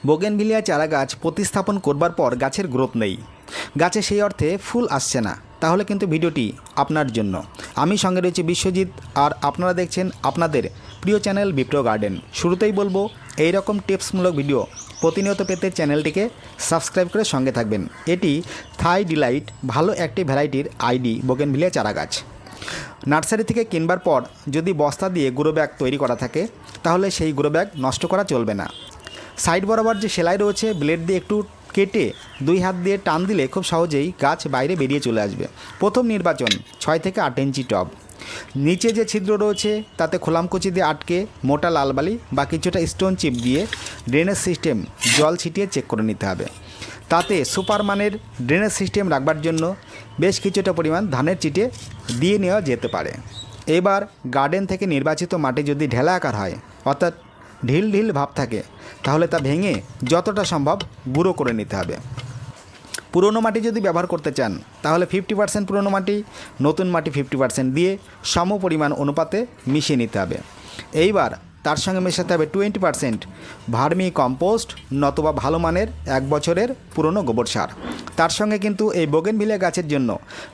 Bougainvillea চারা গাছ প্রতিস্থাপন করবার পর গাছের গ্রোথ নেই, গাছে সেই অর্থে ফুল আসছে না, তাহলে কিন্তু ভিডিওটি আপনার জন্য। আমি সঙ্গে রয়েছি বিশ্বজিৎ, আর আপনারা দেখছেন আপনাদের প্রিয় চ্যানেল বিপ্র গার্ডেন। শুরুতেই বলবো, এই রকম টিপসমূলক ভিডিও প্রতিনিয়ত পেতে চ্যানেলটিকে সাবস্ক্রাইব করে সঙ্গে থাকবেন। এটি থাই ডিলাইট ভালো একটি ভ্যারাইটির আইডি বোগেনভিলিয়া চারা গাছ। নার্সারি থেকে কিনবার পর যদি বস্তা দিয়ে গ্রো ব্যাগ তৈরি করা থাকে, তাহলে সেই গ্রো ব্যাগ নষ্ট করা চলবে না। সাইড বরাবর যে সেলাই রয়েছে, ব্লেড দিয়ে একটু কেটে 2 হাত দিয়ে টান দিলে খুব সহজেই গাছ বাইরে বেরিয়ে চলে আসবে। প্রথম নির্বাচন 6 থেকে 8 ইঞ্চি টব। নিচে যে ছিদ্র রয়েছে তাতে খোলামকুচি দিয়ে আটকে মোটা লাল বালি বা কিছুটা স্টোন চিপ দিয়ে ড্রেনেজ সিস্টেম জল ছিটিয়ে চেক করে নিতে হবে। তাতে সুপারমানের ড্রেনেজ সিস্টেম রাখবার জন্য বেশ কিছুটা পরিমাণ ধানের চিটে দিয়ে নেওয়া যেতে পারে। এবার গার্ডেন থেকে নির্বাচিত মাটি যদি ঢেলা আকার হয়, অর্থাৎ ঢিল ঢিল ভাব থাকে, তাহলে তা ভেঙে যতটা সম্ভব গুঁড়ো করে নিতে হবে। পুরনো মাটি যদি ব্যবহার করতে চান, তাহলে 50% পুরনো মাটি, নতুন মাটি 50% দিয়ে সম পরিমাণ অনুপাতে মিশিয়ে নিতে হবে। এইবার তার সঙ্গে মেশাতে হবে 20% ভার্মি কম্পোস্ট নতুবা ভালো মানের 1 বছরের পুরনো গোবর সার। তার সঙ্গে কিন্তু এই বোগেনভিলিয়া গাছের জন্য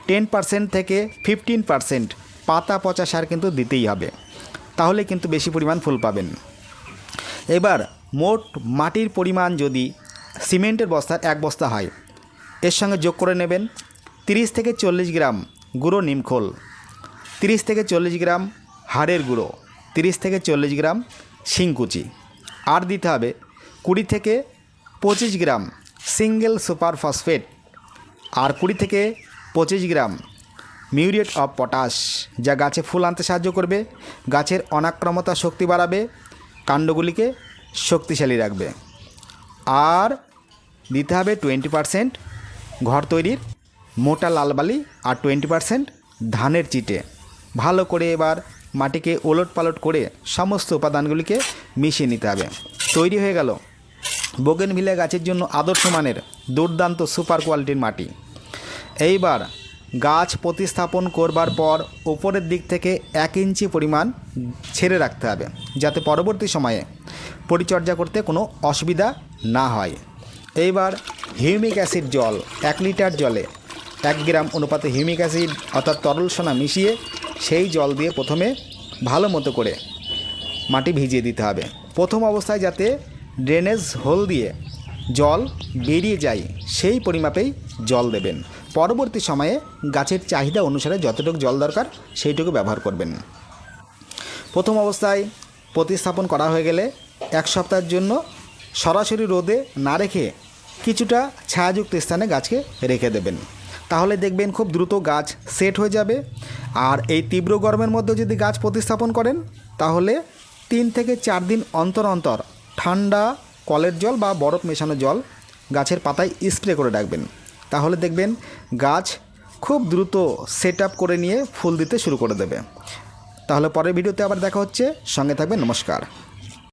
10% থেকে 15% পাতা পচা সার কিন্তু দিতেই হবে, তাহলে কিন্তু বেশি পরিমাণ ফুল পাবেন। এবার মোট মাটির পরিমাণ যদি সিমেন্টের বস্তার 1 বস্তা হয়, এর সঙ্গে যোগ করে নেবেন 30 থেকে 40 গ্রাম গুঁড়ো নিমখোল, 30 থেকে 40 গ্রাম হাড়ের গুঁড়ো, 30 থেকে 40 গ্রাম শিংকুচি, আর দিতে হবে 20 থেকে 25 গ্রাম সিঙ্গেল সুপার ফসফেট, আর 20 থেকে 25 গ্রাম মিউরেট অফ পটাশ, যা গাছে ফুল আনতে সাহায্য করবে, গাছের অনাক্রমতা শক্তি বাড়াবে, কাণ্ডগুলিকে শক্তিশালী রাখবে। আর দিতে হবে 20% ঘর তৈরির মোটা লাল বালি আর 20% ধানের চিটে। ভালো করে এবার মাটিকে ওলট পালট করে সমস্ত উপাদানগুলিকে মিশিয়ে নিতে হবে। তৈরি হয়ে গেল বোগেনভিলিয়া গাছের জন্য আদর্শ মানের দুর্দান্ত সুপার কোয়ালিটির মাটি। এইবার গাছ প্রতিস্থাপন করবার পর উপরের দিক থেকে 1 ইঞ্চি পরিমাণ ছেড়ে রাখতে হবে, যাতে পরবর্তী সময়ে পরিচর্যা করতে কোনো অসুবিধা না হয়। এইবার হিউমিক অ্যাসিড জল 1 লিটার জলে 1 গ্রাম অনুপাতে হিউমিক অ্যাসিড অর্থাৎ তরল সোনা মিশিয়ে সেই জল দিয়ে প্রথমে ভালো মতো করে মাটি ভিজিয়ে দিতে হবে। প্রথম অবস্থায় যাতে ড্রেনেজ হোল দিয়ে জল বেরিয়ে যায় সেই পরিমাপেই জল দেবেন। পরবর্তী সময়ে গাছের চাহিদা অনুসারে যতটুকু জল দরকার সেইটুকু ব্যবহার করবেন। প্রথম অবস্থায় প্রতিস্থাপন করা হয়ে গেলে 1 সপ্তাহের জন্য সরাসরি রোদে না রেখে কিছুটা ছায়াযুক্ত স্থানে গাছকে রেখে দেবেন, তাহলে দেখবেন খুব দ্রুত গাছ সেট হয়ে যাবে। আর এই তীব্র গরমের মধ্যে যদি গাছ প্রতিস্থাপন করেন, তাহলে 3 থেকে 4 দিন অন্তর অন্তর ঠান্ডা কলের জল বা বরফ মেশানো জল গাছের পাতায় স্প্রে করে রাখবেন, তাহলে দেখবেন গাছ খুব দ্রুত সেট আপ করে নিয়ে ফুল দিতে শুরু করে দেবে। তাহলে পরের ভিডিওতে আবার দেখা হচ্ছে, সঙ্গে থাকবেন। নমস্কার।